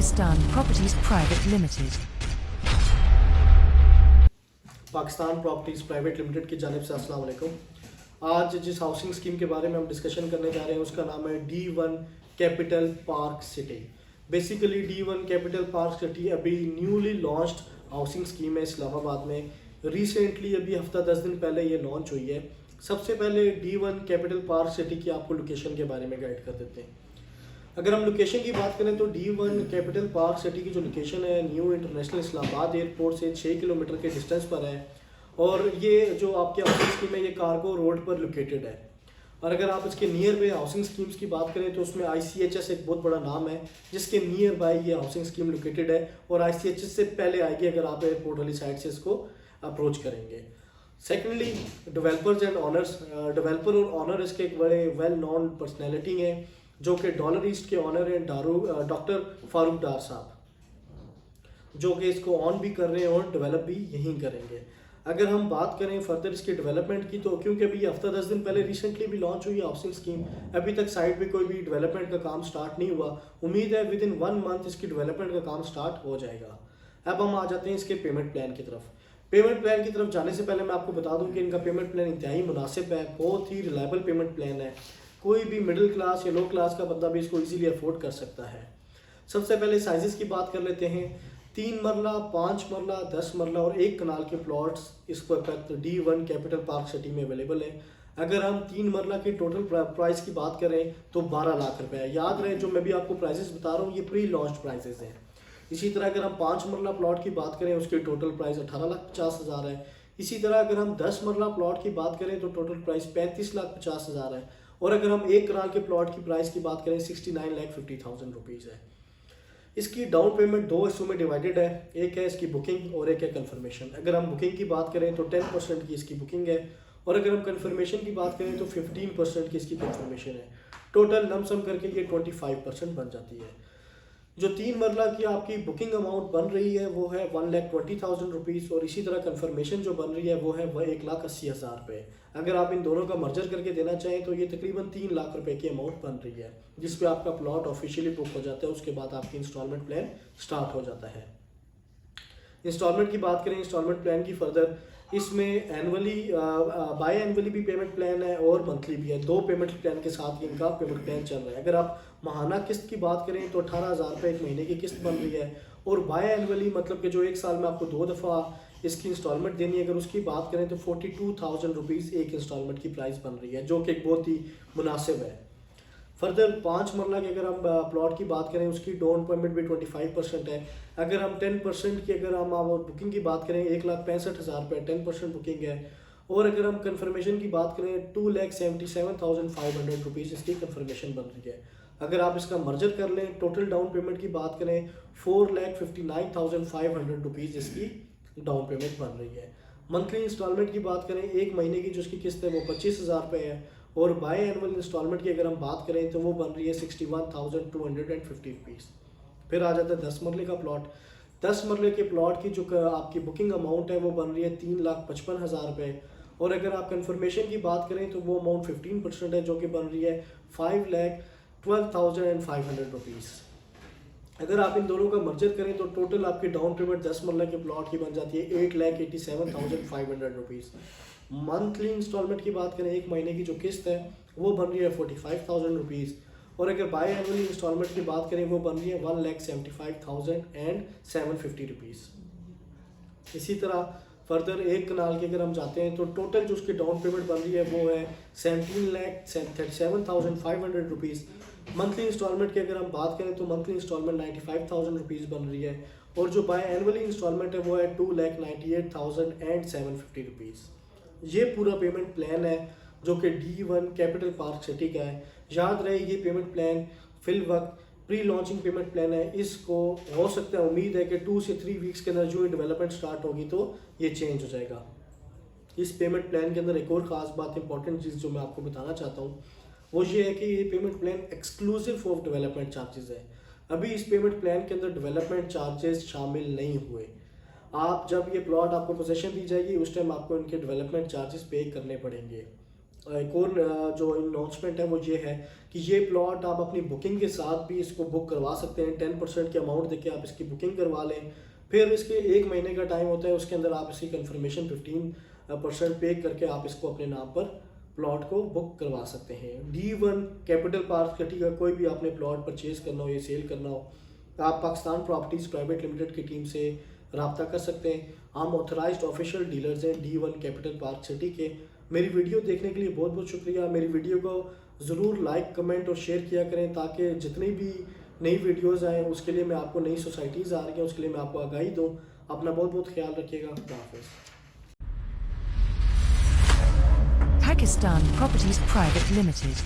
Pakistan Properties Private Limited. Pakistan properties private limited की जानिब से अस्सलाम वालेकुम। आज जिस हाउसिंग स्कीम के बारे में हम डिस्कशन करने जा रहे हैं उसका नाम है D1 capital park city. Basically D1 capital park city अभी न्यूली लॉन्च्ड हाउसिंग स्कीम है इस्लामाबाद में। रिसेंटली अभी हफ्ता 10 दिन पहले ये लॉन्च हुई है। सबसे पहले D1 कैपिटल पार्क सिटी की आपको लोकेशन के बारे में गाइड कर देते हैं। अगर हम लोकेशन की बात करें तो D1 कैपिटल पार्क सिटी की जो लोकेशन है न्यू इंटरनेशनल इस्लामाबाद एयरपोर्ट से 6 किलोमीटर के डिस्टेंस पर है और ये जो आपके हाउसिंग स्कीम है ये कार्गो रोड पर लोकेटेड है। और अगर आप इसके नियर बाय हाउसिंग स्कीम्स की बात करें तो उसमें ICHS एक बहुत बड़ा नाम है जिसके नियर बाय ये हाउसिंग स्कीम लोकेटेड है और ICHS से पहले आएगी अगर आप एयरपोर्ट वाली साइड से इसको अप्रोच करेंगे। Secondly developers and honours, developer और ऑनर इसके एक बड़े वेल नोन पर्सनैलिटी हैं जो कि डॉलर ईस्ट के ऑनर हैं डॉक्टर फारूक डार साहब, जो कि इसको ऑन भी कर रहे हैं और डेवलप भी यहीं करेंगे। अगर हम बात करें फर्दर इसके डेवलपमेंट की तो क्योंकि अभी हफ्ता 10 दिन पहले रिसेंटली भी लॉन्च हुई है हाउसिंग स्कीम, अभी तक साइड पे कोई भी डेवलपमेंट का काम स्टार्ट नहीं हुआ। उम्मीद है विद इन 1 मंथ इसकी डेवलपमेंट का काम स्टार्ट हो जाएगा। अब हम आ जाते हैं इसके पेमेंट प्लान की तरफ। पेमेंट प्लान की तरफ जाने से पहले मैं आपको बता दूं कि इनका पेमेंट प्लान इंतहाई मुनासिब है, बहुत ही रिलायबल पेमेंट प्लान है। कोई भी मिडिल क्लास या लो क्लास का बंदा भी इसको इजीली अफोर्ड कर सकता है। सबसे पहले साइजेस की बात कर लेते हैं। 3 मरला, 5 मरला, 10 मरला और 1 कनाल के प्लॉट्स इस वक्त D1 कैपिटल पार्क सिटी में अवेलेबल है। अगर हम 3 मरला की टोटल प्राइस की बात करें तो 12 लाख रुपए है। याद रहे जो मैं भी आपको प्राइसेस बता रहा हूँ ये प्री लॉन्च प्राइसेस हैं। इसी तरह अगर हम 5 मरला प्लॉट की बात करें उसकी टोटल प्राइस 18,50,000 है। इसी तरह अगर हम 10 मरला प्लॉट की बात करें तो टोटल प्राइस 35,50,000 है। और अगर हम 1 कनाल के प्लॉट की प्राइस की बात करें 69,50,000 रुपीज़ है। इसकी डाउन पेमेंट 2 हिस्सों में डिवाइडेड है, एक है इसकी बुकिंग और एक है कंफर्मेशन। अगर हम बुकिंग की बात करें तो 10% की इसकी बुकिंग है और अगर हम कंफर्मेशन की बात करें तो 15% की इसकी कंफर्मेशन है। टोटल लमसम करके ये 25% बन जाती है। जो 3 मरला की आपकी बुकिंग अमाउंट बन रही है वो है 1,20,000 रुपीज़ और इसी तरह कंफर्मेशन जो बन रही है वो है 1,80,000 रुपये। अगर आप इन दोनों का मर्जर करके देना चाहें तो ये तकरीबन 3 लाख रुपए की अमाउंट बन रही है, जिस पे आपका प्लॉट ऑफिशियली बुक हो जाता है। उसके बाद आपकी इंस्टॉलमेंट प्लान स्टार्ट हो जाता है। इंस्टॉलमेंट की बात करें इंस्टॉलमेंट प्लान की फर्दर, इसमें एनुअली बाय एनुअली भी पेमेंट प्लान है और मंथली भी है। 2 पेमेंट प्लान के साथ इनका पेमेंट प्लान चल रहा है। अगर आप माहाना किस्त की बात करें तो 18,000 रुपये एक महीने की किस्त बन रही है और बाय एनुअली मतलब कि जो 1 साल में आपको 2 दफ़ा इसकी इंस्टॉलमेंट देनी है, अगर उसकी बात करें तो 42,000 रुपीज़ एक इंस्टॉलमेंट की प्राइस बन रही है, जो कि एक बहुत ही मुनासिब है। फर्दर 5 मरला की अगर हम प्लॉट की बात करें उसकी डाउन पेमेंट भी 25% है। अगर हम 10% की अगर हम बुकिंग की बात करें 1,65,000 रुपये 10% बुकिंग है और अगर हम कंफर्मेशन की बात करें 2,77,500 रुपीज़ इसकी कंफर्मेशन बन रही है। अगर आप इसका मर्जर कर लें टोटल डाउन पेमेंट की बात करें 4,59,500 रुपीज़ इसकी डाउन पेमेंट बन रही है। मंथली इंस्टॉलमेंट की बात करें 1 महीने की जो इसकी किस्त है वो 25,000 रुपये है और बाय एनुअल इंस्टॉलमेंट की अगर हम बात करें तो वो बन रही है 61,250 रुपीज़। फिर आ जाता है 10 मरले का प्लॉट। 10 मरले के प्लॉट की जो आपकी बुकिंग अमाउंट है वो बन रही है 3,55,000 रुपये और अगर आप कंफर्मेशन की बात करें तो वो अमाउंट 15% है जो कि बन रही है 5,12,500 रुपीज़। अगर आप इन दोनों का मर्जर करें तो टोटल आपकी डाउन पेमेंट 10 मरला के प्लॉट की बन जाती है 8,87,500 रुपीज़। मंथली इंस्टॉलमेंट की बात करें 1 महीने की जो किस्त है वो बन रही है 45,000 रुपीज़ और अगर बाय एनुअली इंस्टॉलमेंट की बात करें वो बन रही है 1,75,750 रुपीज़। इसी तरह फर्दर 1 कनाल की अगर हम जाते हैं तो टोटल जो उसकी डाउन पेमेंट बन रही है वो है 17,37,500 रुपीज़। मंथली इंस्टॉलमेंट की अगर हम बात करें तो मंथली इंस्टॉलमेंट 95,000 रुपीज़ बन रही है और जो बाय एनुअली इंस्टॉलमेंट है वो है 2,98,750 रुपीज़। ये पूरा पेमेंट प्लान है जो कि D1 कैपिटल पार्क सिटी का है। याद रहे ये पेमेंट प्लान फिल वक्त प्री लॉन्चिंग पेमेंट प्लान है। इसको हो सकता है उम्मीद है कि 2 से 3 वीक्स के अंदर जो डेवलपमेंट स्टार्ट होगी तो ये चेंज हो जाएगा। इस पेमेंट प्लान के अंदर एक और ख़ास बात इंपॉर्टेंट चीज़ जो मैं आपको बताना चाहता हूँ वो ये है कि ये payment plan exclusive of development charges है। अभी इस पेमेंट प्लान के अंदर डेवलपमेंट चार्जेस शामिल नहीं हुए। आप जब ये प्लॉट आपको पोजीशन दी जाएगी उस टाइम आपको इनके डेवलपमेंट चार्जेस पे करने पड़ेंगे। एक और जो अनाउंसमेंट है वो ये है कि ये प्लॉट आप अपनी बुकिंग के साथ भी इसको बुक करवा सकते हैं। 10% के अमाउंट देके आप इसकी बुकिंग करवा लें, फिर इसके 1 महीने का टाइम होता है, उसके अंदर आप इसकी कंफर्मेशन 15% पे करके आप इसको अपने नाम पर प्लॉट को बुक करवा सकते हैं। D1 कैपिटल पार्क सिटी का कोई भी आपने प्लॉट परचेज करना हो या सेल करना हो, आप पाकिस्तान प्रॉपर्टीज़ प्राइवेट लिमिटेड की टीम से रब्ता कर सकते हैं। हम ऑथराइज्ड ऑफिशियल डीलर्स हैं D1 कैपिटल पार्क सिटी के। मेरी वीडियो देखने के लिए बहुत बहुत शुक्रिया। मेरी वीडियो को ज़रूर लाइक, कमेंट और शेयर किया करें ताकि जितनी भी नई वीडियोज़ आएँ उसके लिए मैं आपको, नई सोसाइटीज़ आ रही हैं उसके लिए मैं आपको आगाही दूँ। अपना बहुत बहुत ख्याल रखिएगा। खुदा हाफिज़। Pakistan Properties Private Limited.